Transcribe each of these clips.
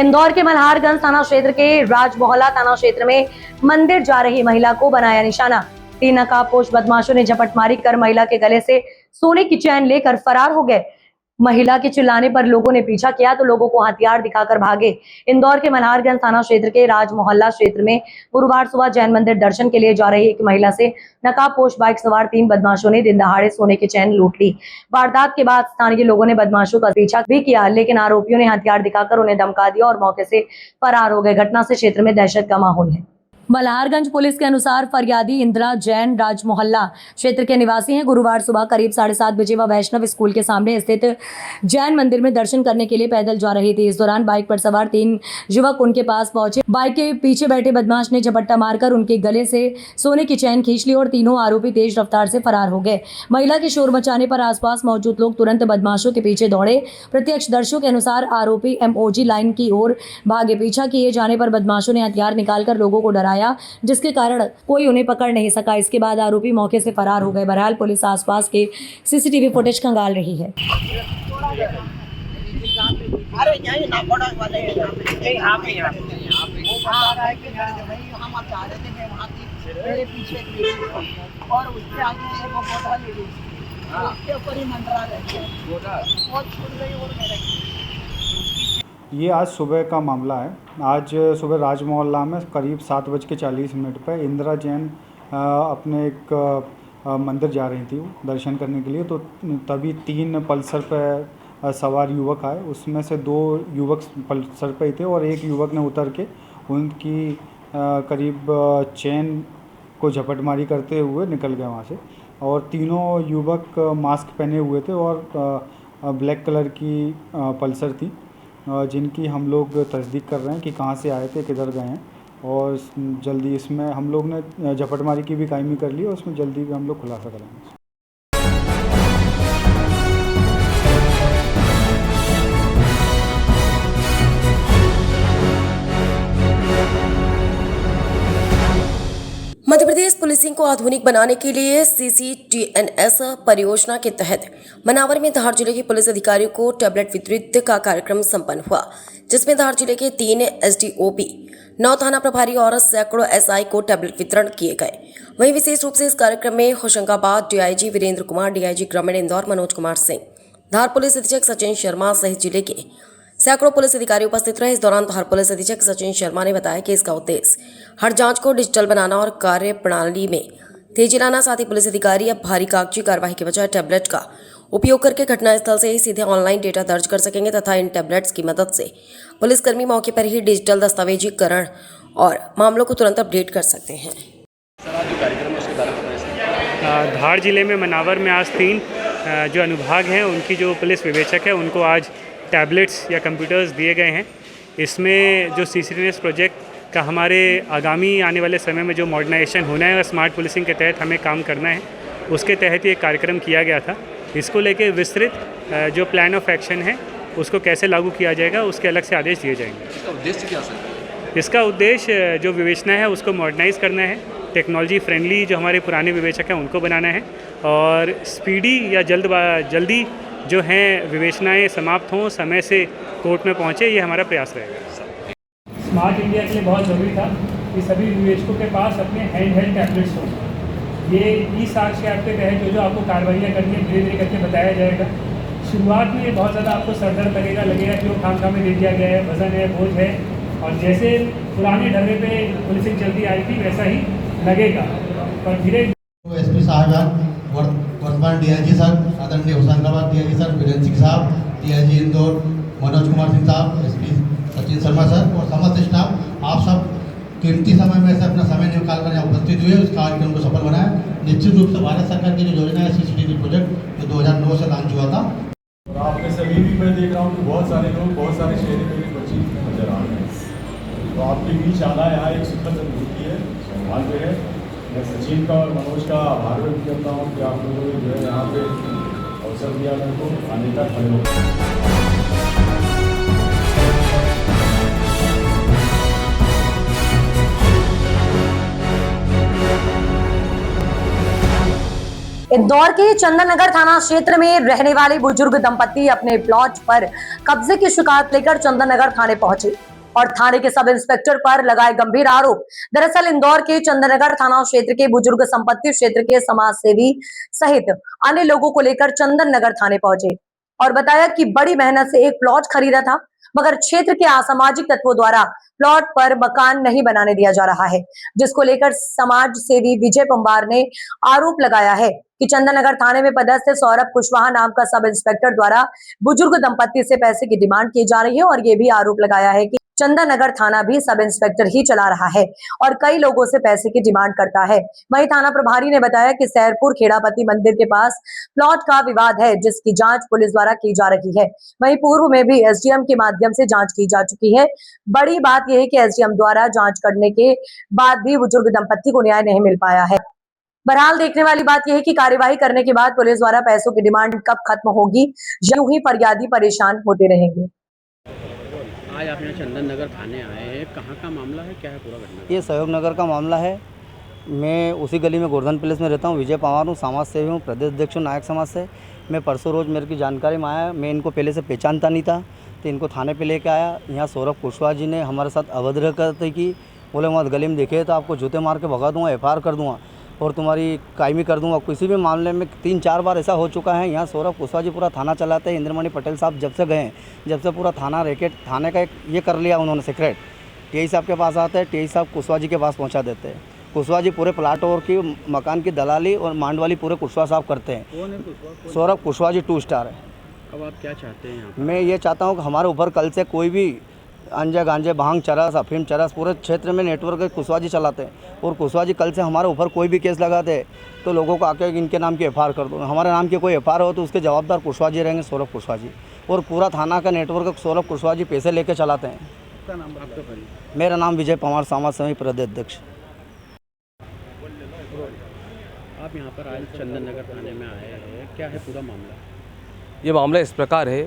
इंदौर के मल्हारगंज थाना क्षेत्र के राजमोहल्ला थाना क्षेत्र में मंदिर जा रही महिला को बनाया निशाना। 3 नकाबपोश बदमाशों ने झपटमारी कर महिला के गले से सोने की चैन लेकर फरार हो गए। महिला के चिल्लाने पर लोगों ने पीछा किया तो लोगों को हथियार दिखाकर भागे। इंदौर के मल्हारगंज थाना क्षेत्र के राजमोहल्ला क्षेत्र में गुरुवार सुबह जैन मंदिर दर्शन के लिए जा रही एक महिला से नकाबपोश बाइक सवार 3 बदमाशों ने दिन दहाड़े सोने की चैन लूट ली। वारदात के बाद स्थानीय लोगों ने बदमाशों का पीछा भी किया, लेकिन आरोपियों ने हथियार दिखाकर उन्हें धमका दिया और मौके से फरार हो गए। घटना से क्षेत्र में दहशत का माहौल है। मल्हारगंज पुलिस के अनुसार फरियादी इंदिरा जैन राजमोहल्ला क्षेत्र के निवासी हैं। गुरुवार सुबह करीब 7:30 बजे वह वैष्णव स्कूल के सामने स्थित जैन मंदिर में दर्शन करने के लिए पैदल जा रही थी। इस दौरान बाइक पर सवार 3 युवक उनके पास पहुंचे। बाइक के पीछे बैठे बदमाश ने झपट्टा मारकर उनके गले से सोने की चैन खींच ली और तीनों आरोपी तेज रफ्तार से फरार हो गए। महिला के शोर मचाने पर आसपास मौजूद लोग तुरंत बदमाशों के पीछे दौड़े। प्रत्यक्षदर्शियों के अनुसार आरोपी MOG लाइन की ओर भागे। पीछा किए जाने पर बदमाशों ने हथियार निकालकर लोगों को डराया, जिसके कारण कोई उन्हें पकड़ नहीं सका। इसके बाद आरोपी मौके से फरार हो गए। बहरहाल पुलिस आसपास के CCTV फुटेज खंगाल रही है। ये आज सुबह का मामला है। आज सुबह राजमोहल्ला में करीब 7:40 पर इंदिरा जैन अपने एक मंदिर जा रही थी दर्शन करने के लिए, तो तभी 3 पल्सर पर सवार युवक आए। उसमें से 2 युवक पल्सर पे ही थे और एक युवक ने उतर के उनकी करीब चैन को झपटमारी करते हुए निकल गए वहाँ से। और तीनों युवक मास्क पहने हुए थे और ब्लैक कलर की पल्सर थी, जिनकी हम लोग तस्दीक कर रहे हैं कि कहाँ से आए थे, किधर गए हैं। और जल्दी इसमें हम लोग ने झपटमारी की भी कायमी कर ली और उसमें जल्दी भी हम लोग खुलासा करेंगे। मध्य प्रदेश पुलिसिंग को आधुनिक बनाने के लिए CCTNS परियोजना के तहत मनावर में धार जिले के पुलिस अधिकारियों को टैबलेट वितरित का कार्यक्रम संपन्न हुआ, जिसमें धार जिले के 3 SDOP, 9 थाना प्रभारी और सैकड़ों SI को टैबलेट वितरण किए गए। वहीं विशेष रूप से इस कार्यक्रम में होशंगाबाद DIG वीरेंद्र कुमार, DIG ग्रामीण इंदौर मनोज कुमार सिंह, धार पुलिस अधीक्षक सचिन शर्मा सहित जिले के सैकड़ों पुलिस अधिकारी उपस्थित रहे। इस दौरान धार पुलिस अधीक्षक सचिन शर्मा ने बताया कि इसका उद्देश्य हर जांच को डिजिटल बनाना और कार्य प्रणाली में तेजी लाना। साथ ही पुलिस अधिकारी अब भारी कागजी कार्यवाही के बजाय टैबलेट का उपयोग करके घटनास्थल से ही सीधे ऑनलाइन डेटा दर्ज कर सकेंगे तथा इन टैबलेट्स की मदद से पुलिसकर्मी मौके पर ही डिजिटल दस्तावेजीकरण और मामलों को तुरंत अपडेट कर सकते हैं। धार जिले में मनावर में आज 3 जो अनुभाग हैं उनकी जो पुलिस विवेचक है उनको आज टैबलेट्स या कंप्यूटर्स दिए गए हैं। इसमें जो CCTNS प्रोजेक्ट का हमारे आगामी आने वाले समय में जो मॉडर्नाइजेशन होना है और स्मार्ट पुलिसिंग के तहत हमें काम करना है, उसके तहत ये कार्यक्रम किया गया था। इसको लेके विस्तृत जो प्लान ऑफ एक्शन है उसको कैसे लागू किया जाएगा उसके अलग से आदेश दिए जाएंगे। इसका उद्देश्य क्या सर? इसका उद्देश्य जो विवेचना है उसको मॉडर्नाइज़ करना है, टेक्नोलॉजी फ्रेंडली जो हमारे पुराने विवेचक हैं उनको बनाना है और स्पीडी या जल्दी जो हैं विवेचनाएं समाप्त हों, समय से कोर्ट में पहुँचे, ये हमारा प्रयास रहेगा। स्मार्ट इंडिया के लिए बहुत ज़रूरी था कि सभी विवेचकों के पास अपने हैंड टैबलेट्स हों। ये ई-साक्ष्य ऐप के तहत जो आपको कार्रवाइयाँ करनी है धीरे धीरे करके बताया जाएगा। शुरुआत में बहुत ज़्यादा आपको सरदर्द लगेगा कि वो खाम में दे दिया गया है, वजन है, बोझ है, और जैसे पुराने ढर्रे पे पुलिसिंग चलती आई थी वैसा ही लगेगा। पर धीरे SP साहब, वर्तमान DIG सर आदरणीय होशंगाबाद DIG सर वीरेंद्र सिंह साहब, DIG इंदौर मनोज कुमार सिंह साहब, SP सचिन शर्मा सर और समस्त स्टाफ, आप सब कीमती समय में से अपना समय निकाल कर यहाँ उपस्थित हुए, उस कार्यक्रम को सफल बनाया। निश्चित रूप से भारत सरकार की जो योजना है CCTV प्रोजेक्ट जो 2009 से लॉन्च हुआ था, और आप में सभी भी मैं देख रहा हूँ कि बहुत सारे लोग, बहुत सारे शहरी मेरी बच्ची नजर आ रहे हैं, तो आपके बीच आना यहाँ एक सुखद अनुभूति है, सौभाग्य है। मैं सचिन का और मनोज का आभार व्यक्त करता हूँ कि आप लोगों ने जो है यहाँ पे अवसर दिया मेरे को आने का। खड़े इंदौर के चंदन नगर थाना क्षेत्र में रहने वाले बुजुर्ग दंपत्ति अपने प्लॉट पर कब्जे की शिकायत लेकर चंदन नगर थाने पहुंचे। और थाने के सब इंस्पेक्टर पर लगाए गंभीर आरोप। दरअसल इंदौर के चंदननगर थाना क्षेत्र के बुजुर्ग संपत्ति क्षेत्र के समाज सेवी सहित अन्य लोगों को लेकर चंदननगर थाने पहुंचे और बताया कि बड़ी मेहनत से एक प्लॉट खरीदा था, मगर क्षेत्र के असामाजिक तत्वों द्वारा प्लॉट पर मकान नहीं बनाने दिया जा रहा है, जिसको लेकर समाज सेवी विजय पंवार ने आरोप लगाया है कि चंदननगर थाने में पदस्थ सौरभ कुशवाहा नाम का सब इंस्पेक्टर द्वारा बुजुर्ग दंपत्ति से पैसे की डिमांड की जा रही है और ये भी आरोप लगाया है कि चंदननगर थाना भी सब इंस्पेक्टर ही चला रहा है और कई लोगों से पैसे की डिमांड करता है। वहीं थाना प्रभारी ने बताया कि सैरपुर खेड़ापति मंदिर के पास प्लॉट का विवाद है, जिसकी जांच पुलिस द्वारा की जा रही है। वहीं पूर्व में भी एसडीएम के माध्यम से जांच की जा चुकी है। बड़ी बात यह है कि एसडीएम द्वारा जांच करने के बाद भी बुजुर्ग दंपत्ति को न्याय नहीं मिल पाया है। बहरहाल देखने वाली बात यह है कि कार्यवाही करने के बाद पुलिस द्वारा पैसों की डिमांड कब खत्म होगी, यूं ही फरियादी परेशान होते रहेंगे। आज आप यहाँ चंदन नगर थाने आए हैं, कहाँ का मामला है, क्या है पूरा घटना? ये सहयोग नगर का मामला है। मैं उसी गली में गोवर्धन पैलेस में रहता हूँ। विजय पंवार हूँ, समाज सेवी हूँ, प्रदेश अध्यक्ष हूँ नायक समाज से। मैं परसों रोज़ मेरे की जानकारी में आया, मैं इनको पहले से पहचानता नहीं था, तो इनको थाने पे लेके आया। यहाँ सौरभ कुशवाहा जी ने हमारे साथ अभद्र करते की, बोले वहाँ गली में देखे तो आपको जूते मार के भगा दूँगा, FIR कर दूँगा और तुम्हारी कायमी कर दूंगा। किसी भी मामले में 3-4 बार ऐसा हो चुका है। यहाँ सौरभ कुशवाहा जी पूरा थाना चलाते हैं। इंद्रमणि पटेल साहब जब से गए, जब से पूरा थाना रैकेट थाने का एक ये कर लिया उन्होंने सेक्रेट। TI साहब के पास आते हैं, TI साहब कुशवाहा जी के पास पहुँचा देते हैं। कुशवाहा जी पूरे प्लाट और की मकान की दलाली और मांडवाली पूरे कुशवाहा साहब करते हैं। कौन है कुशवाहा? सौरभ कुशवाहा जी 2 स्टार है। अब आप क्या चाहते हैं यहाँ? मैं ये चाहता हूँ कि हमारे ऊपर कल से कोई भी अंजे गांजे भांग चरस अफीम चरस पूरे क्षेत्र में नेटवर्क कुशवाहा जी चलाते हैं और कुशवाहा जी कल से हमारे ऊपर कोई भी केस लगाते तो लोगों को आके इनके नाम की FIR कर दो। हमारे नाम की कोई FIR हो तो उसके जवाबदार कुशवाहा जी रहेंगे, सौरभ कुशवाहा जी। और पूरा थाना का नेटवर्क सौरभ कुशवाहा जी पैसे लेके चलाते हैं। आपका नाम आपका परिचय? मेरा नाम विजय पंवार, समाज सेवी प्रदेश अध्यक्ष। आप यहाँ पर आज चंदन नगर थाने में आए हैं, क्या है पूरा मामला? ये मामला इस प्रकार है,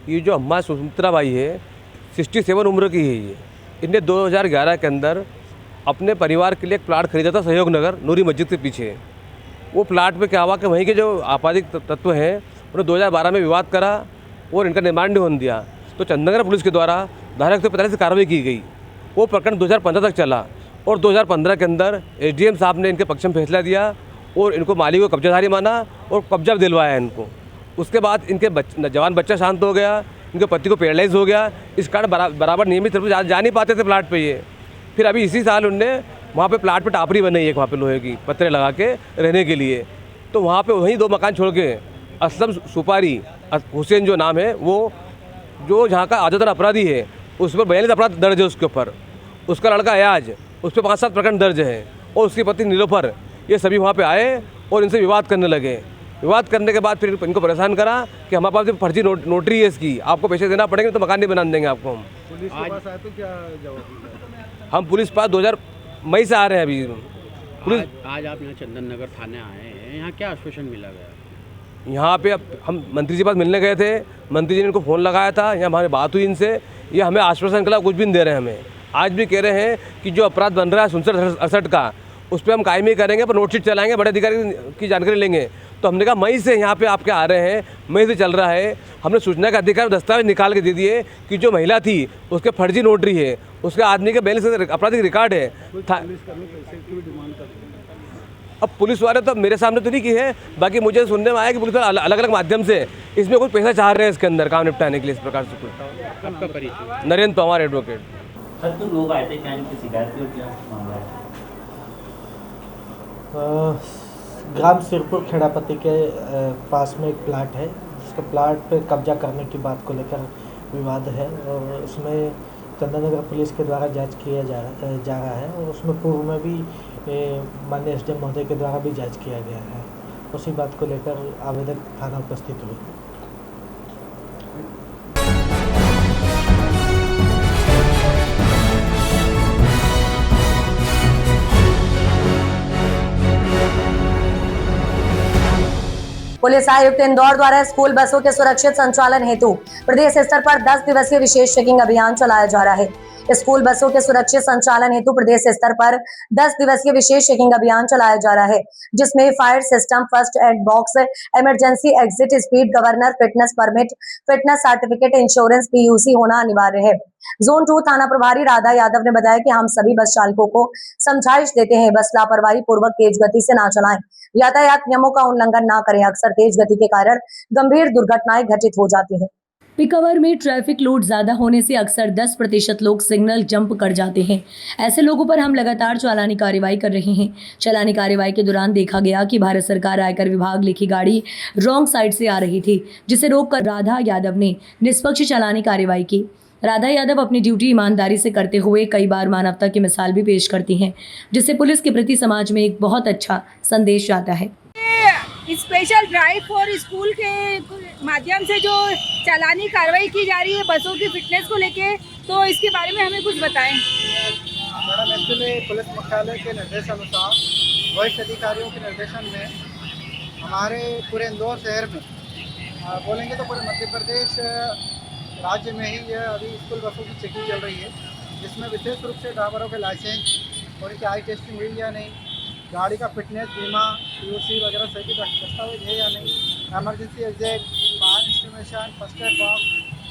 ये जो अम्मा सुमित्रा बाई है 67 उम्र की है। ये इनने 2011 के अंदर अपने परिवार के लिए एक प्लाट खरीदा था सहयोग नगर नूरी मस्जिद के पीछे। वो प्लाट पे क्या हुआ कि वहीं के जो आपराधिक तत्व हैं उन्होंने 2012 में विवाद करा और इनका निर्माण नहीं होने दिया, तो चंदननगर पुलिस के द्वारा धारा 145 से कार्रवाई की गई। वो प्रकरण 2015 तक चला और 2015 के अंदर SDM साहब ने इनके पक्ष में फैसला दिया और इनको मालिक को कब्जाधारी माना और कब्जा दिलवाया इनको। उसके बाद इनके जवान बच्चा शांत हो गया, इनके पति को पैरालाइज हो गया। इस कारण बराबर नियमित रूप से जा नहीं पाते थे प्लाट पे ये। फिर अभी इसी साल उनने वहाँ पे प्लाट पे टापरी बनाई है, वहाँ पे लोहे की पत्थर लगा के रहने के लिए। तो वहाँ पे वहीं 2 मकान छोड़ के असलम सुपारी हुसैन जो नाम है, वो जो जहाँ का आजतर अपराधी है, उस पर 42 अपराध दर्ज है उसके ऊपर। उसका लड़का अयाज, उस पर 5-7 प्रकरण दर्ज है और उसकी पत्नी नीलोफर, ये सभी वहाँ पर आए और इनसे विवाद करने लगे। विवाद करने के बाद फिर इनको परेशान करा कि हमारे पास फर्जी नोटरी है इसकी, आपको पैसे देना पड़ेंगे तो मकान नहीं बना देंगे आपको हम। पुलिस के पास आए तो क्या जवाब? हम पुलिस पास 2000 मई से आ रहे हैं अभी पुलिस। आज आप यहाँ चंदन नगर थाने आए हैं, यहाँ क्या आश्वासन मिला गया? यहाँ पे अब हम मंत्री जी के पास मिलने गए थे, मंत्री जी ने इनको फ़ोन लगाया था, यहाँ हमारी बात हुई इनसे, ये हमें आश्वासन के कुछ भी नहीं दे रहे हैं हमें। आज भी कह रहे हैं कि जो अपराध बन रहा है 67 का, उस पर हम कायमी करेंगे, पर नोटशीट चलाएंगे, बड़े अधिकारी की जानकारी लेंगे। तो हमने कहा मई से यहाँ पे आपके आ रहे हैं, मई से चल रहा है। हमने सूचना का अधिकार दस्तावेज निकाल के दे दिए कि जो महिला थी उसके फर्जी नोटरी है, उसके आदमी के बैलेंस आपराधिक रिकॉर्ड है। अब पुलिस वाले तो मेरे सामने तो नहीं की है, बाकी मुझे सुनने में आया कि पुलिस वाले अलग अलग माध्यम से इसमें कुछ पैसा चाह रहे हैं इसके अंदर काम निपटाने के लिए। इस प्रकार से कुछ। आपका परिचय? नरेंद्र पंवार, एडवोकेट। सर तो लोग आए थे, क्या इनकी शिकायत की और क्या मामला है? ग्राम सिरपुर खेड़ापति के पास में एक प्लाट है, जिसका प्लाट पे कब्जा करने की बात को लेकर विवाद है और उसमें चंदननगर पुलिस के द्वारा जांच किया जा रहा है और उसमें पूर्व में भी माननीय SDM महोदय के द्वारा भी जांच किया गया है। उसी बात को लेकर आवेदक थाना उपस्थित हुए। पुलिस आयुक्त इंदौर द्वारा स्कूल बसों के सुरक्षित संचालन हेतु प्रदेश स्तर पर 10 दिवसीय विशेष चेकिंग अभियान चलाया जा रहा है। स्कूल बसों के सुरक्षित संचालन हेतु प्रदेश स्तर पर 10 दिवसीय विशेष चेकिंग अभियान चलाया जा रहा है, जिसमें fire system, first aid box, emergency exit, speed governor, fitness permit, fitness certificate, insurance, PUC होना अनिवार्य है। जोन 2 थाना प्रभारी राधा यादव ने बताया कि हम सभी बस चालकों को समझाइश देते हैं, बस लापरवाही पूर्वक तेज गति से ना चलाएं, यातायात नियमों का उल्लंघन ना करें। अक्सर तेज गति के कारण गंभीर दुर्घटनाएं घटित हो जाती हैं। पिक आवर में ट्रैफिक लोड ज्यादा होने से अक्सर 10% लोग सिग्नल जंप कर जाते हैं। ऐसे लोगों पर हम लगातार चालानी कार्रवाई कर रहे हैं। चालानी कार्रवाई के दौरान देखा गया कि भारत सरकार आयकर विभाग लिखी गाड़ी रॉन्ग साइड से आ रही थी, जिसे रोककर राधा यादव ने निष्पक्ष चालानी कार्रवाई की। राधा यादव अपनी ड्यूटी ईमानदारी से करते हुए कई बार मानवता की मिसाल भी पेश करती हैं, जिससे पुलिस के प्रति समाज में एक बहुत अच्छा संदेश जाता है। स्पेशल ड्राइव फॉर स्कूल के माध्यम से जो चालानी कार्रवाई की जा रही है बसों की फिटनेस को लेके, तो इसके बारे में हमें कुछ बताएं। मैडम, एक्चुअली पुलिस मुख्यालय के निर्देशानुसार वरिष्ठ अधिकारियों के निर्देशन में हमारे पूरे इंदौर शहर में बोलेंगे तो पूरे मध्य प्रदेश राज्य में ही यह अभी स्कूल बसों की चेकिंग चल रही है, जिसमें विशेष रूप से ड्राइवरों के लाइसेंस और इनकी आई टेस्टिंग हुई या नहीं, गाड़ी का फिटनेस, बीमा, पीयूसी वगैरह सभी दस्तावेज है या नहीं, emergency exit, fire instrumentation, first aid box,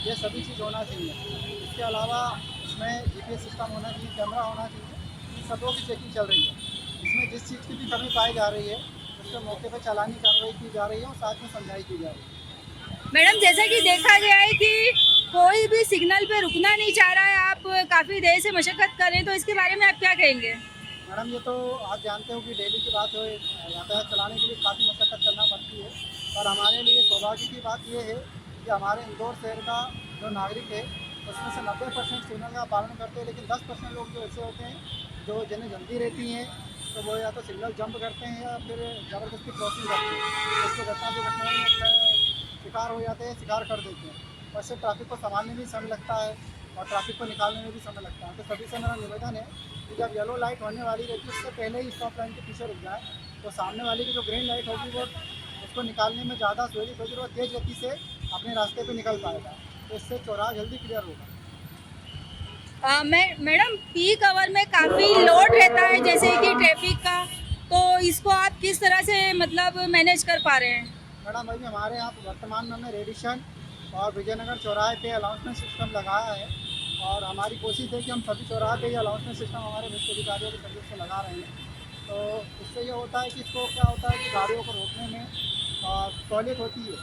ये सभी चीज़ होना चाहिए। इसके अलावा इसमें GPS सिस्टम होना चाहिए, कैमरा होना चाहिए। इन सबों की चेकिंग चल रही है। इसमें जिस चीज़ की भी कमी पाई जा रही है उसके मौके पर चालानी कार्रवाई की जा रही है और साथ में समझाई की जा रही है। मैडम, जैसा कि देखा गया है कि कोई भी सिग्नल पे रुकना नहीं चाह रहा है, आप काफ़ी देर से मशक्क़त कर रहे हैं, तो इसके बारे में आप क्या कहेंगे? मैडम, ये तो आप जानते हो कि डेली की बात हो, यातायात चलाने के लिए काफ़ी मशक्क़त करना पड़ती है, पर हमारे लिए सौभाग्य की बात ये है कि हमारे इंदौर शहर का जो नागरिक है उसमें से 90% सिग्नल का पालन करते हैं, लेकिन 10% लोग जो ऐसे होते हैं जो जिन्हें जल्दी रहती है तो वो या तो सिग्नल जंप करते हैं या फिर ज़बरदस्ती क्रॉसिंग करते हैं, इससे घटनाओं में शिकार हो जाते हैं, शिकार कर देते हैं। वैसे ट्रैफिक को संभालने में भी समय लगता है और ट्रैफिक को निकालने में भी समय लगता है। तो सभी से मेरा निवेदन है कि जब येलो लाइट होने वाली रहती है उससे पहले ही स्टॉप लाइन के पीछे रुक जाए, तो सामने वाली की जो ग्रीन लाइट होगी वो उसको निकालने में ज़्यादा सहूलियत होगी और तेज़ गति से अपने रास्ते पे निकल पाएगा, तो इससे चौराहा जल्दी क्लियर होगा। मैडम, पीक आवर में काफ़ी लोड रहता है जैसे कि ट्रैफिक का, तो इसको आप किस तरह से मतलब मैनेज कर पा रहे हैं? मैडम, अभी हमारे यहाँ वर्तमान में हमने रेडिशन और विजयनगर चौराहे पे अलाउंसमेंट सिस्टम लगाया है और हमारी कोशिश है कि हम सभी चौराहे पे ये अलाउंसमेंट सिस्टम हमारे वरिष्ठ अधिकारियों के सहयोग से लगा रहे हैं। तो इससे ये होता है कि इसको क्या होता है कि गाड़ियों को रोकने में सहूलियत होती है।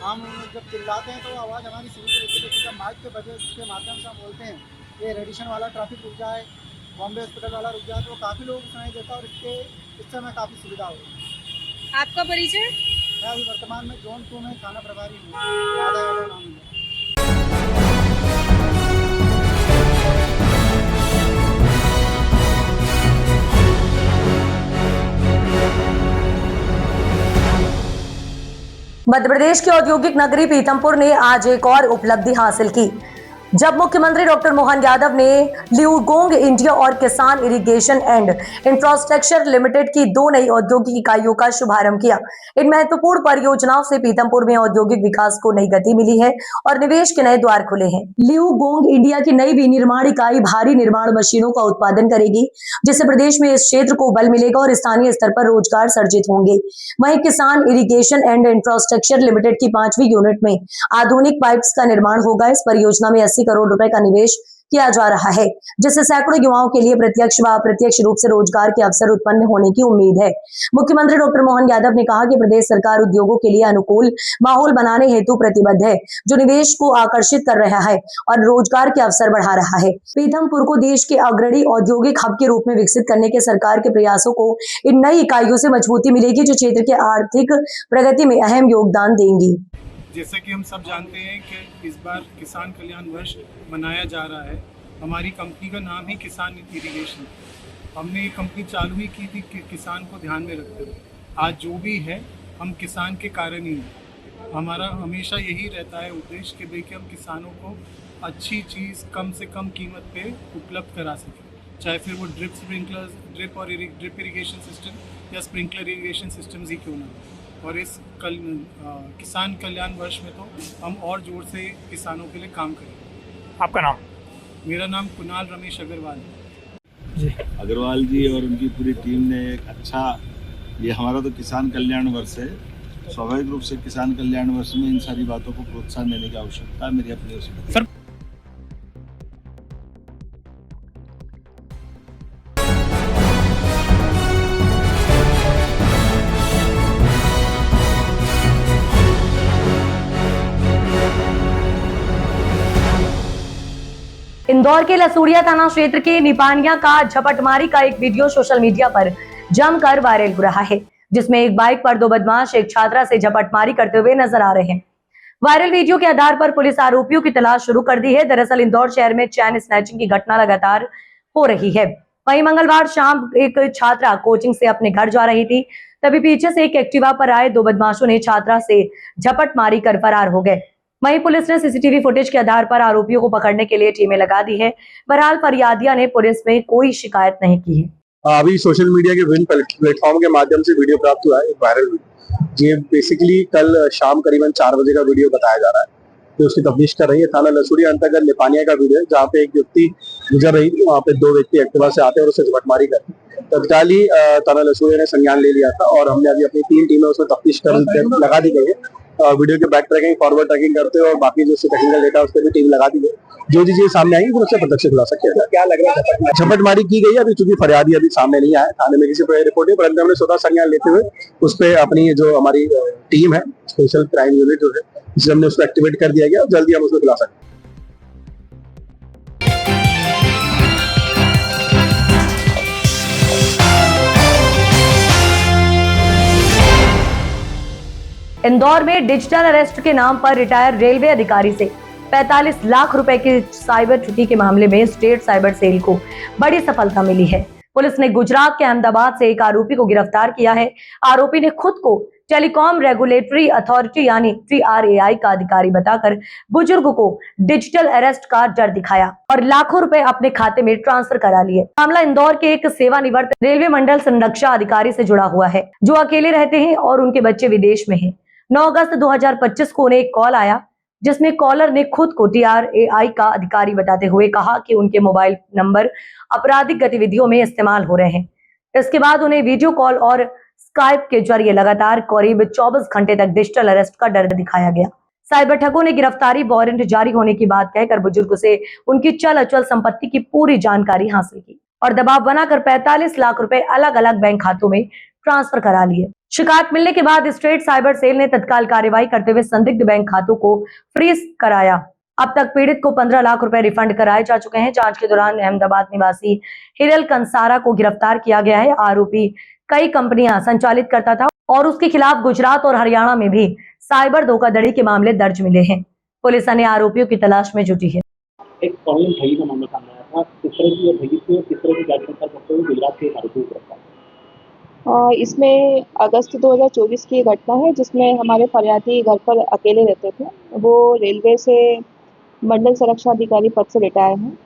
हम जब चिल्लाते हैं तो आवाज़ हमारी सीमित रहती है, लेकिन जब माइक के बजे के माध्यम से हम बोलते हैं ये रेडिशन वाला ट्रैफिक रुक जाए, बॉम्बे हॉस्पिटल वाला रुक जाए, तो काफ़ी लोग सुनाई देता है और इससे हमें काफ़ी सुविधा हो रही है। आपका परिचय? मैं अभी वर्तमान में जोन 2 में थाना प्रभारी हूँ, राधा यादव नाम है। मध्य प्रदेश की औद्योगिक नगरी पीथमपुर ने आज एक और उपलब्धि हासिल की, जब मुख्यमंत्री डॉक्टर मोहन यादव ने ल्यूगोंग इंडिया और किसान इरिगेशन एंड इंफ्रास्ट्रक्चर लिमिटेड की 2 नई औद्योगिक इकाइयों का शुभारंभ किया। इन महत्वपूर्ण परियोजनाओं से पीथमपुर में औद्योगिक विकास को नई गति मिली है और निवेश के नए द्वार खुले हैं। ल्यूगोंग इंडिया की नई विनिर्माण इकाई भारी निर्माण मशीनों का उत्पादन करेगी, जिससे प्रदेश में इस क्षेत्र को बल मिलेगा और स्थानीय स्तर पर रोजगार सर्जित होंगे। वहीं किसान इरिगेशन एंड इंफ्रास्ट्रक्चर लिमिटेड की 5वीं यूनिट में आधुनिक पाइप्स का निर्माण होगा। इस परियोजना में 80 करोड़ रुपए का निवेश किया जा रहा है, जिससे सैकड़ों युवाओं के लिए प्रत्यक्ष व अप्रत्यक्ष रूप से रोजगार के अवसर उत्पन्न होने की उम्मीद है। मुख्यमंत्री डॉक्टर मोहन यादव ने कहा कि प्रदेश सरकार उद्योगों के लिए अनुकूल माहौल बनाने हेतु प्रतिबद्ध है, जो निवेश को आकर्षित कर रहा है और रोजगार के अवसर बढ़ा रहा है। पीथमपुर को देश के अग्रणी औद्योगिक हब के रूप में विकसित करने के सरकार के प्रयासों को इन नई इकाइयों से मजबूती मिलेगी, जो क्षेत्र के आर्थिक प्रगति में अहम योगदान देंगी। जैसा कि हम सब जानते हैं कि इस बार किसान कल्याण वर्ष मनाया जा रहा है। हमारी कंपनी का नाम है किसान इरिगेशन। हमने ये कंपनी चालू ही की थी कि किसान को ध्यान में रखते हुए। आज जो भी है हम किसान के कारण ही हैं। हमारा हमेशा यही रहता है उद्देश्य कि भाई कि हम किसानों को अच्छी चीज़ कम से कम कीमत पे उपलब्ध करा सकें, चाहे फिर वो ड्रिप इरिगेशन सिस्टम या स्प्रिंकलर इरिगेशन सिस्टम्स ही क्यों ना। और इस किसान कल्याण वर्ष में तो हम और जोर से किसानों के लिए काम करेंगे। आपका नाम? मेरा नाम कुणाल रमेश अग्रवाल जी। अग्रवाल जी और उनकी पूरी टीम ने एक अच्छा, ये हमारा तो किसान कल्याण वर्ष है, स्वाभाविक रूप से किसान कल्याण वर्ष में इन सारी बातों को प्रोत्साहन देने की आवश्यकता है मेरी अपनी उसमें। इंदौर के लसूड़िया थाना क्षेत्र के निपानिया का झपटमारी का एक वीडियो सोशल मीडिया पर जमकर वायरल हो रहा है, जिसमें एक बाइक पर दो बदमाश एक छात्रा से झपटमारी करते हुए नजर आ रहे हैं। वायरल वीडियो के आधार पर पुलिस आरोपियों की तलाश शुरू कर दी है। दरअसल इंदौर शहर में चैन स्नैचिंग की घटना लगातार हो रही है। वहीं मंगलवार शाम एक छात्रा कोचिंग से अपने घर जा रही थी, तभी पीछे से एक एक्टिवा पर आए दो बदमाशों ने छात्रा से झपटमारी कर फरार हो गए। वहीं पुलिस ने सीसीटीवी फुटेज के आधार पर आरोपियों को पकड़ने के लिए टीमें लगा दी है। बहरहाल फरियादिया ने पुलिस में कोई शिकायत नहीं की है। अभी सोशल मीडिया के विभिन्न प्लेटफॉर्म के माध्यम से वीडियो प्राप्त हुआ है, एक वायरल वीडियो। ये बेसिकली कल शाम करीबन 4 बजे का वीडियो बताया जा रहा है, तो उसकी तफ्तीश कर रही है थाना लसूड़िया अंतर्गत निपानिया का वीडियो है, जहाँ पे एक व्यक्ति गुजर रही थी, वहाँ पे 2 व्यक्ति एक्टिवा से आते हैं और उससे झपटमारी करते हैं। तत्काल ही थाना लसूड़िया ने संज्ञान ले लिया था और हमने अभी अपनी 3 टीमें उसमें तफ्तीश कर लगा दी गई है। वीडियो के बैक ट्रैकिंग, फॉरवर्ड ट्रैकिंग करते हैं और बाकी जो टेक्निकल डेटा उस पर भी टीम लगा दी गई। जो चीजें सामने आएंगी उससे प्रत्यक्ष खुलासा किया जाएगा। क्या लग रहा है झपटमारी की गई है? अभी चूंकि फरियादी अभी सामने नहीं आया, थाने में किसी पर रिपोर्ट है, परंतु हमने स्वतः संज्ञान लेते हुए उस पर अपनी जो हमारी टीम है, स्पेशल क्राइम यूनिट जो है, इसलिए हमने उसको एक्टिवेट कर दिया गया और जल्दी हम उसको खुलासा करेंगे। इंदौर में डिजिटल अरेस्ट के नाम पर रिटायर्ड रेलवे अधिकारी से 45 लाख रुपए की साइबर ठगी के मामले में स्टेट साइबर सेल को बड़ी सफलता मिली है। पुलिस ने गुजरात के अहमदाबाद से एक आरोपी को गिरफ्तार किया है। आरोपी ने खुद को टेलीकॉम रेगुलेटरी अथॉरिटी यानी TRAI का अधिकारी बताकर बुजुर्ग को डिजिटल अरेस्ट का डर दिखाया और लाखों रुपए अपने खाते में ट्रांसफर करा लिए। मामला इंदौर के एक सेवानिवृत्त रेलवे मंडल संरक्षा अधिकारी से जुड़ा हुआ है, जो अकेले रहते हैं और उनके बच्चे विदेश में हैं। 9 अगस्त 2025 को उन्हें एक कॉल आया, जिसमें कॉलर ने खुद को TRAI का अधिकारी बताते हुए कहा कि उनके मोबाइल नंबर आपराधिक गतिविधियों में इस्तेमाल हो रहे हैं। इसके बाद उन्हें वीडियो कॉल और स्काइप के जरिए लगातार करीब 24 घंटे तक डिजिटल अरेस्ट का डर दिखाया गया। साइबर ठगों ने गिरफ्तारी वारंट जारी होने की बात कहकर बुजुर्ग से उनकी चल अचल संपत्ति की पूरी जानकारी हासिल की और दबाव बनाकर 45 लाख रुपए अलग अलग बैंक खातों में ट्रांसफर करा लिए। शिकायत मिलने के बाद स्टेट साइबर सेल ने तत्काल कार्रवाई करते हुए संदिग्ध बैंक खातों को फ्रीज कराया। अब तक पीड़ित को 15 लाख रुपए रिफंड कराए जा चुके हैं। जांच के दौरान अहमदाबाद निवासी हिरल कंसारा को गिरफ्तार किया गया है। आरोपी कई कंपनियां संचालित करता था और उसके खिलाफ गुजरात और हरियाणा में भी साइबर धोखाधड़ी के मामले दर्ज मिले हैं। पुलिस अन्य आरोपियों की तलाश में जुटी है। एक ऑनलाइन ठगी का मामला सामने आया था, किस तरह की ठगी से किस तरह की जांच करते हुए गुजरात के आरोपी को गिरफ्तार। इसमें अगस्त 2024 की घटना है, जिसमें हमारे फरियादी घर पर अकेले रहते थे। वो रेलवे से मंडल संरक्षा अधिकारी पद से रिटायर हैं।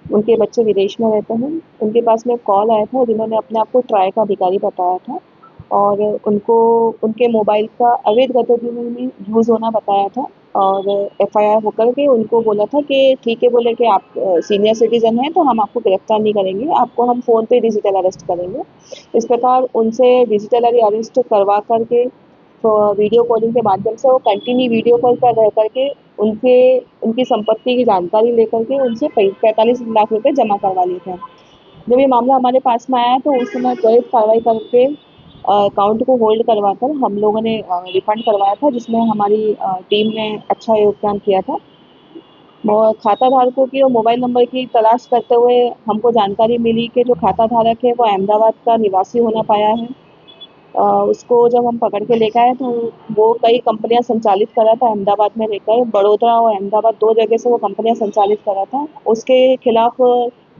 उनके बच्चे विदेश में रहते हैं। उनके पास में कॉल आया था, जिन्होंने अपने आप को ट्राई का अधिकारी बताया था और उनको उनके मोबाइल का अवैध गतिविधियों में यूज़ होना बताया था और FIR होकर के उनको बोला था कि ठीक है, बोले कि आप सीनियर सिटीजन हैं तो हम आपको गिरफ्तार नहीं करेंगे, आपको हम फ़ोन पे डिजिटल अरेस्ट करेंगे। इस प्रकार उनसे डिजिटल अरेस्ट करवा करके तो वीडियो कॉलिंग के माध्यम से वो कंटिन्यू वीडियो कॉल पर रह करके उनकी संपत्ति की जानकारी लेकर के उनसे 45 लाख रुपए जमा करवा लिए थे। जब ये मामला हमारे पास में आया तो उस समय त्वरित कार्रवाई करके अकाउंट को होल्ड करवाकर हम लोगों ने रिफंड करवाया था, जिसमें हमारी टीम ने अच्छा योगदान किया था। खाता धारकों की और मोबाइल नंबर की तलाश करते हुए हमको जानकारी मिली कि जो खाता धारक है वो अहमदाबाद का निवासी होना पाया है। उसको जब हम पकड़ के लेकर आए तो वो कई कंपनियां संचालित कर रहा था अहमदाबाद में रहकर। बड़ौदा और अहमदाबाद 2 जगह से वो कंपनियां संचालित कर रहा था। उसके खिलाफ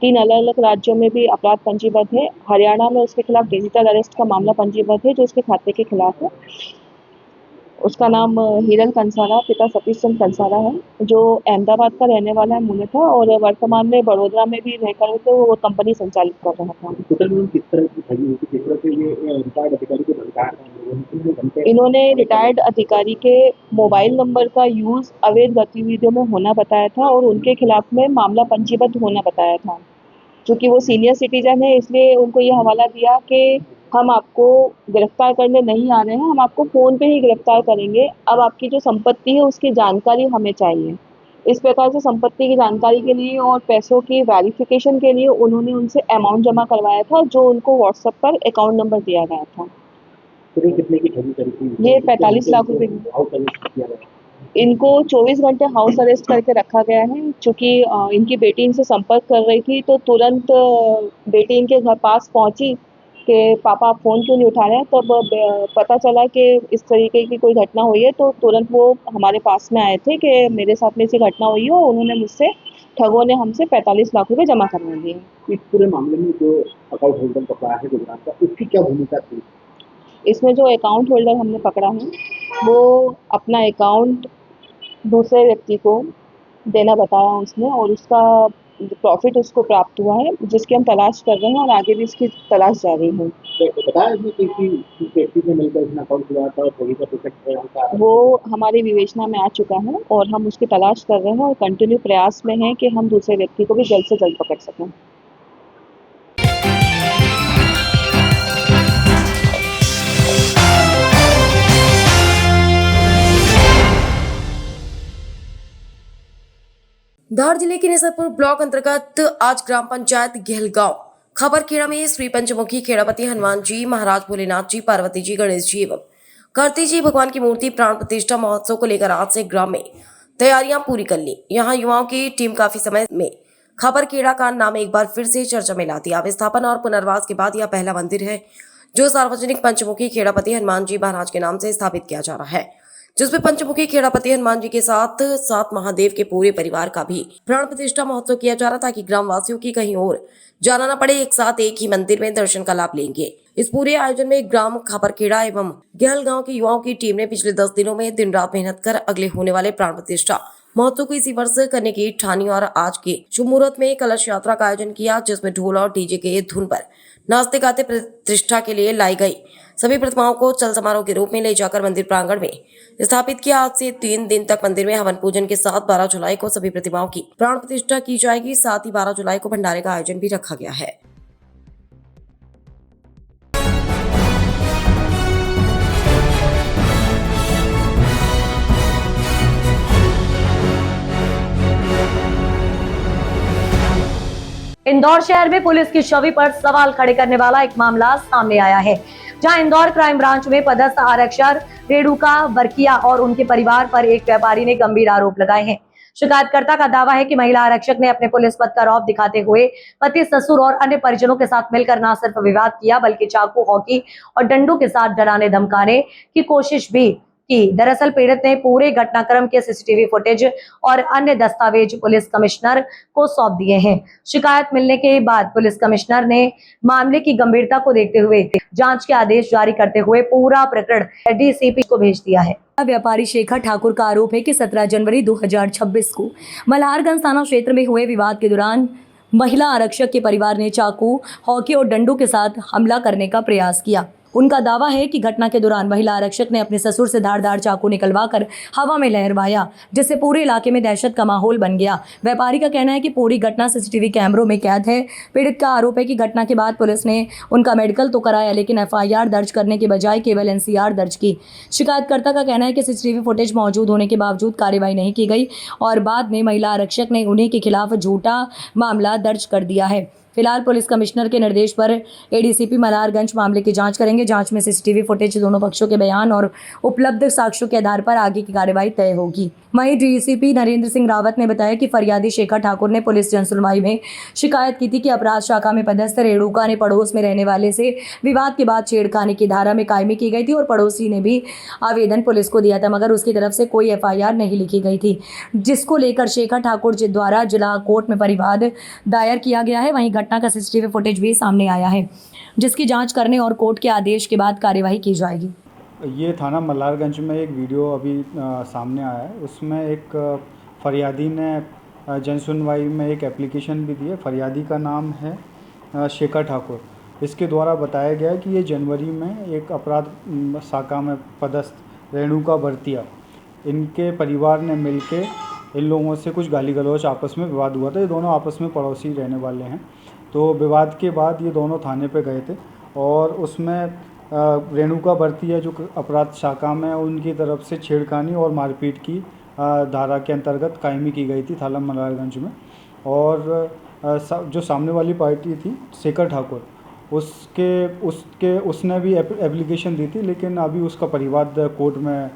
3 अलग अलग राज्यों में भी अपराध पंजीबद्ध है। हरियाणा में उसके खिलाफ डिजिटल अरेस्ट का मामला पंजीबद्ध है, जो उसके खाते के खिलाफ है। उसका नाम हिरल कंसारा, पिता सतीश चंद कंसारा है, जो अहमदाबाद का रहने वाला है मूलतः और वर्तमान में बड़ोदरा में भी रहकर के वो कंपनी संचालित कर रहा था। किस तरह की ठगी हुई थी, किस तरह से ये रिटायर्ड अधिकारी को धमकाया? इन्होंने रिटायर्ड अधिकारी के मोबाइल नंबर का यूज़ अवैध गतिविधियों में होना बताया था और उनके खिलाफ में मामला पंजीबद्ध होना बताया था। चूँकि वो सीनियर सिटीजन है, इसलिए उनको ये हवाला दिया कि हम आपको गिरफ्तार करने नहीं आ रहे हैं, हम आपको फ़ोन पे ही गिरफ्तार करेंगे। अब आपकी जो संपत्ति है उसकी जानकारी हमें चाहिए। इस प्रकार से संपत्ति की जानकारी के लिए और पैसों की वेरिफिकेशन के लिए उन्होंने उनसे अमाउंट जमा करवाया था, जो उनको व्हाट्सएप पर अकाउंट नंबर दिया गया था। कितने की ठगी करी थी? ये 45 लाख रुपए की। इनको 24 घंटे हाउस अरेस्ट करके रखा गया है। चूँकि इनकी बेटी इनसे संपर्क कर रही थी, तो तुरंत बेटी इनके घर पास पहुँची कि पापा आप फ़ोन क्यों नहीं उठा रहे हैं। तब पता चला कि इस तरीके की कोई घटना हुई है, तो तुरंत वो हमारे पास में आए थे कि मेरे साथ में ऐसी घटना हुई है और उन्होंने मुझसे, ठगों ने हमसे 45 लाख रुपए जमा करवा दिए। इस पूरे मामले में जो अकाउंट होल्डर पकड़ा है गुजरात का, उसकी क्या भूमिका थी? इसमें जो अकाउंट होल्डर हमने पकड़ा है, वो अपना अकाउंट दूसरे व्यक्ति को देना बताया उसने और उसका प्रॉफ़िट उसको प्राप्त हुआ है, जिसकी हम तलाश कर रहे हैं और आगे भी इसकी तलाश जारी है। तो बताया इसमें कि किस व्यक्ति से मिलकर इसने अकाउंट खुलवाया था और वही का प्रोजेक्ट वो हमारी विवेचना में आ चुका है और हम उसकी तलाश कर रहे हैं और कंटिन्यू प्रयास में हैं कि हम दूसरे व्यक्ति को भी जल्द से जल्द पकड़ सकें। धार जिले के निसरपुर ब्लॉक अंतर्गत आज ग्राम पंचायत गहलगांव खबरखेड़ा में श्री पंचमुखी खेड़ापति हनुमान जी, महाराज भोलेनाथ जी, पार्वती जी, गणेश जी एवं कार्तिक जी भगवान की मूर्ति प्राण प्रतिष्ठा महोत्सव को लेकर आज से ग्राम में तैयारियां पूरी कर ली। यहां युवाओं की टीम काफी समय में खबरखेड़ा का नाम एक बार फिर से चर्चा में लाती। विस्थापन और पुनर्वास के बाद यह पहला मंदिर है जो सार्वजनिक पंचमुखी खेड़ापति हनुमान जी महाराज के नाम से स्थापित किया जा रहा है, जिसमें पंचमुखी खेड़ापति हनुमान जी के साथ सात महादेव के पूरे परिवार का भी प्राण प्रतिष्ठा महोत्सव किया जा रहा था ताकि ग्रामवासियों की कहीं और जाना न पड़े, एक साथ एक ही मंदिर में दर्शन का लाभ लेंगे। इस पूरे आयोजन में ग्राम खबरखेड़ा एवं गहलगांव के युवाओं की टीम ने पिछले 10 दिनों में दिन रात मेहनत कर अगले होने वाले प्राण प्रतिष्ठा महोत्सव को इसी वर्ष करने की ठानी और आज के शुभ मुहूर्त में कलश यात्रा का आयोजन किया, जिसमें ढोल और डीजे के धुन पर नाचते गाते प्रतिष्ठा के लिए लाई गई सभी प्रतिमाओं को चल समारोह के रूप में ले जाकर मंदिर प्रांगण में स्थापित किया। आज से 3 दिन तक मंदिर में हवन पूजन के साथ 12 जुलाई को सभी प्रतिमाओं की प्राण प्रतिष्ठा की जाएगी। साथ ही 12 जुलाई को भंडारे का आयोजन भी रखा गया है। इंदौर शहर में पुलिस की छवि पर सवाल खड़े करने वाला एक मामला सामने आया है, जहां इंदौर क्राइम ब्रांच में पदस्थ आरक्षक रेणुका वर्किया और उनके परिवार पर एक व्यापारी ने गंभीर आरोप लगाए हैं। शिकायतकर्ता का दावा है कि महिला आरक्षक ने अपने पुलिस पद का रौब दिखाते हुए पति, ससुर और अन्य परिजनों के साथ मिलकर न सिर्फ विवाद किया बल्कि चाकू, हॉकी और डंडों के साथ डराने धमकाने की कोशिश भी की। दरअसल पीड़ित ने पूरे घटनाक्रम के सीसीटीवी फुटेज और अन्य दस्तावेज पुलिस कमिश्नर को सौंप दिए हैं। शिकायत मिलने के बाद पुलिस कमिश्नर ने मामले की गंभीरता को देखते हुए जांच के आदेश जारी करते हुए पूरा प्रकरण डीसीपी को भेज दिया है। व्यापारी शेखर ठाकुर का आरोप है कि 17 जनवरी 2026 को मल्हारगंज थाना क्षेत्र में हुए विवाद के दौरान महिला आरक्षक के परिवार ने चाकू, हॉकी और डंडों के साथ हमला करने का प्रयास किया। उनका दावा है कि घटना के दौरान महिला आरक्षक ने अपने ससुर से धारदार चाकू निकलवाकर हवा में लहरवाया, जिससे पूरे इलाके में दहशत का माहौल बन गया। व्यापारी का कहना है कि पूरी घटना सीसीटीवी कैमरों में कैद है। पीड़ित का आरोप है कि घटना के बाद पुलिस ने उनका मेडिकल तो कराया, लेकिन एफआईआर दर्ज करने के बजाय केवल एनसीआर दर्ज की। शिकायतकर्ता का कहना है कि सीसीटीवी फुटेज मौजूद होने के बावजूद कार्रवाई नहीं की गई और बाद में महिला आरक्षक ने उन्हीं के खिलाफ झूठा मामला दर्ज कर दिया है। फिलहाल पुलिस कमिश्नर के निर्देश पर एडीसीपी मल्हारगंज मामले की जांच करेंगे। जांच में सीसीटीवी फुटेज, दोनों पक्षों के बयान और उपलब्ध साक्ष्यों के आधार पर आगे की कार्रवाई तय होगी। वहीं डीसीपी नरेंद्र सिंह रावत ने बताया कि फरियादी शेखर ठाकुर ने पुलिस जनसुनवाई में शिकायत की थी कि अपराध शाखा में पदस्थ रेणुका ने पड़ोस में रहने वाले से विवाद के बाद छेड़खानी की धारा में कायमी की गई थी और पड़ोसी ने भी आवेदन पुलिस को दिया था, मगर उसकी तरफ से कोई एफआईआर नहीं लिखी गई थी, जिसको लेकर शेखर ठाकुर जी द्वारा जिला कोर्ट में परिवाद दायर किया गया है। वहीं घटना का सीसीटीवी फुटेज भी सामने आया है, जिसकी जांच करने और कोर्ट के आदेश के बाद कार्यवाही की जाएगी। ये थाना मल्हारगंज में एक वीडियो अभी सामने आया है। उसमें एक फरियादी ने जनसुनवाई में एक एप्लीकेशन भी दी है। फरियादी का नाम है शेखर ठाकुर। इसके द्वारा बताया गया है कि ये जनवरी में एक अपराध शाखा में पदस्थ रेणुका वर्किया, इनके परिवार ने मिलके इन लोगों से कुछ गाली गलौज आपस में विवाद हुआ था। ये दोनों आपस में पड़ोसी रहने वाले हैं। तो विवाद के बाद ये दोनों थाने पे गए थे और उसमें रेणुका वर्किया जो अपराध शाखा में उनकी तरफ से छेड़खानी और मारपीट की धारा के अंतर्गत कायमी की गई थी थाना मल्हारगंज में। और जो सामने वाली पार्टी थी शेखर ठाकुर, उसने भी एप्लीकेशन दी थी, लेकिन अभी उसका परिवाद कोर्ट में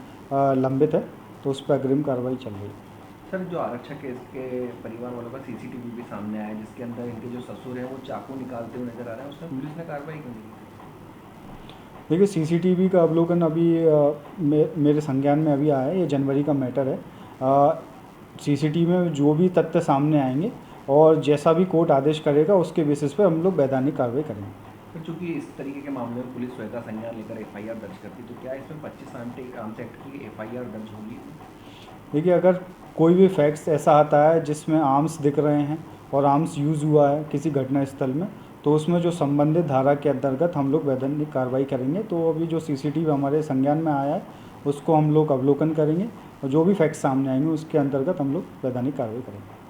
लंबित है। तो उस पर अग्रिम कार्रवाई चल रही है। सर, जो आरक्षक है इसके परिवार वालों का सीसीटीवी भी सामने आया है जिसके अंदर इनके जो ससुर हैं वो चाकू निकालते हुए नजर आ रहे हैं, उसमें पुलिस ने कार्रवाई क्यों नहीं की? देखिए सीसीटीवी का अवलोकन अभी मेरे संज्ञान में अभी आया है, ये जनवरी का मैटर है। सीसीटीवी में जो भी तथ्य सामने आएंगे और जैसा भी कोर्ट आदेश करेगा उसके बेसिस पे हम लोग वैधानिक कार्रवाई करेंगे। तो चूंकि इस तरीके के मामले में पुलिस स्वतः संज्ञान लेकर एफआईआर दर्ज करती, तो क्या इसमें 25 आर्म्स एक्ट की एफआईआर दर्ज होगी? देखिए अगर कोई भी फैक्ट्स ऐसा आता है जिसमें आर्म्स दिख रहे हैं और आर्म्स यूज़ हुआ है किसी घटनास्थल में, तो उसमें जो संबंधित धारा के अंतर्गत हम लोग वैधानिक कार्रवाई करेंगे। तो अभी जो सीसीटीवी हमारे संज्ञान में आया है उसको हम लोग अवलोकन करेंगे और जो भी फैक्ट्स सामने आएंगे उसके अंतर्गत हम लोग वैधानिक कार्रवाई करेंगे।